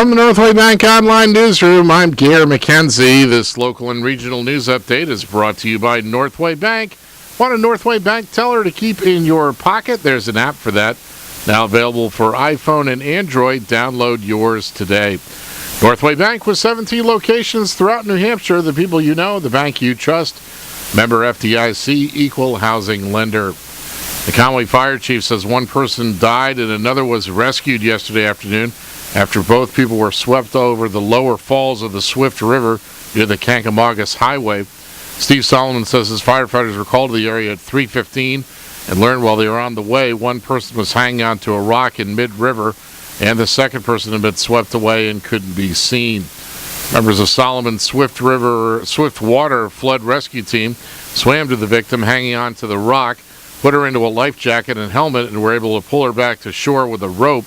From the Northway Bank Online Newsroom, I'm Gare McKenzie. This local and regional news update is brought to you by Northway Bank. Want a Northway Bank teller to keep in your pocket? There's an app for that. Now available for iPhone and Android. Download yours today. Northway Bank with 17 locations throughout New Hampshire. The people you know, the bank you trust. Member FDIC, equal housing lender. The Conway Fire Chief says one person died and another was rescued yesterday afternoon after both people were swept over the lower falls of the Swift River near the Kankamagus Highway. Steve Solomon says his firefighters were called to the area at 3:15 and learned while they were on the way one person was hanging onto a rock in mid-river and the second person had been swept away and couldn't be seen. Members of Solomon's Swift Water Flood Rescue Team swam to the victim hanging onto the rock, put her into a life jacket and helmet, and were able to pull her back to shore with a rope.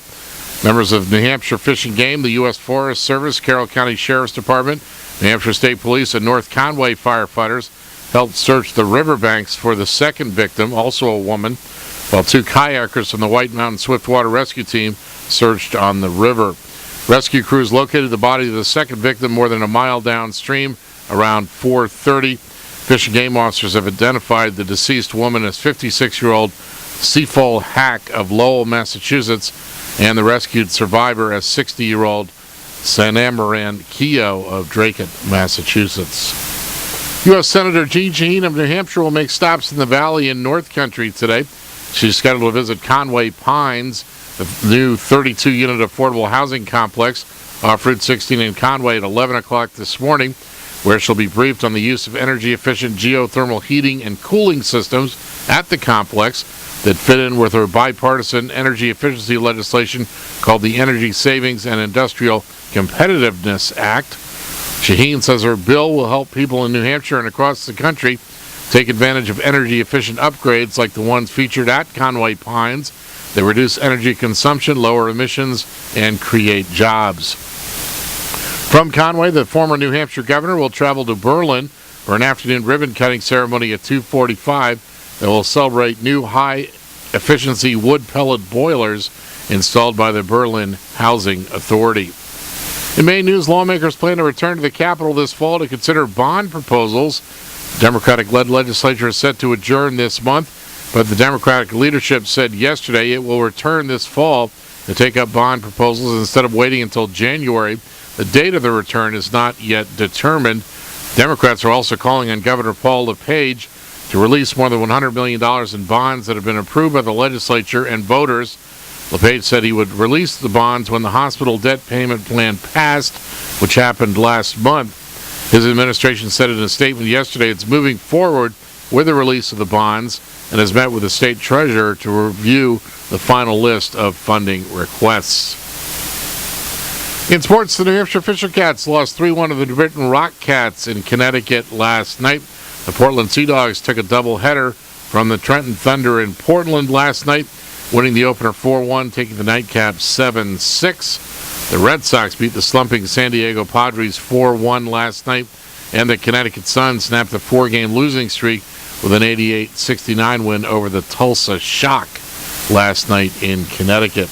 Members of New Hampshire Fish and Game, the U.S. Forest Service, Carroll County Sheriff's Department, New Hampshire State Police, and North Conway firefighters helped search the riverbanks for the second victim, also a woman, while two kayakers from the White Mountain Swiftwater Rescue Team searched on the river. Rescue crews located the body of the second victim more than a mile downstream around 4:30. Fish and Game officers have identified the deceased woman as 56-year-old Seafall Hack of Lowell, Massachusetts, and the rescued survivor as 60-year-old Sanamaran Keogh of Dracut, Massachusetts. U.S. Senator Jean Shaheen of New Hampshire will make stops in the Valley and North Country today. She's scheduled to visit Conway Pines, the new 32-unit affordable housing complex off Route 16 in Conway at 11 o'clock this morning, where she'll be briefed on the use of energy-efficient geothermal heating and cooling systems at the complex that fit in with her bipartisan energy efficiency legislation called the Energy Savings and Industrial Competitiveness Act. Shaheen says her bill will help people in New Hampshire and across the country take advantage of energy-efficient upgrades like the ones featured at Conway Pines that reduce energy consumption, lower emissions, and create jobs. From Conway, the former New Hampshire governor will travel to Berlin for an afternoon ribbon-cutting ceremony at 2:45 that will celebrate new high-efficiency wood pellet boilers installed by the Berlin Housing Authority. In Maine news, lawmakers plan to return to the Capitol this fall to consider bond proposals. The Democratic-led legislature is set to adjourn this month, but the Democratic leadership said yesterday it will return this fall to take up bond proposals instead of waiting until January. The date of the return is not yet determined. Democrats are also calling on Governor Paul LePage to release more than $100 million in bonds that have been approved by the legislature and voters. LePage said he would release the bonds when the hospital debt payment plan passed, which happened last month. His administration said in a statement yesterday it's moving forward with the release of the bonds and has met with the state treasurer to review the final list of funding requests. In sports, the New Hampshire Fisher Cats lost 3-1 to the Britain Rock Cats in Connecticut last night. The Portland Sea Dogs took a doubleheader from the Trenton Thunder in Portland last night, winning the opener 4-1, taking the nightcap 7-6. The Red Sox beat the slumping San Diego Padres 4-1 last night, and the Connecticut Sun snapped a 4-game losing streak with an 88-69 win over the Tulsa Shock last night in Connecticut.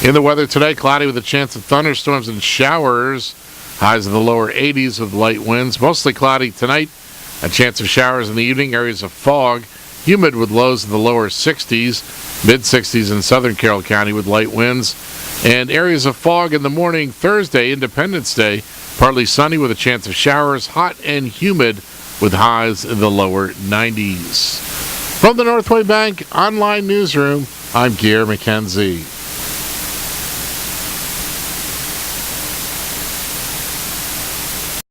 In the weather today, cloudy with a chance of thunderstorms and showers. Highs in the lower 80s with light winds. Mostly cloudy tonight. A chance of showers in the evening. Areas of fog. Humid with lows in the lower 60s. Mid-60s in southern Carroll County with light winds. And areas of fog in the morning Thursday, Independence Day. Partly sunny with a chance of showers. Hot and humid with highs in the lower 90s. From the Northway Bank Online Newsroom, I'm Gare McKenzie.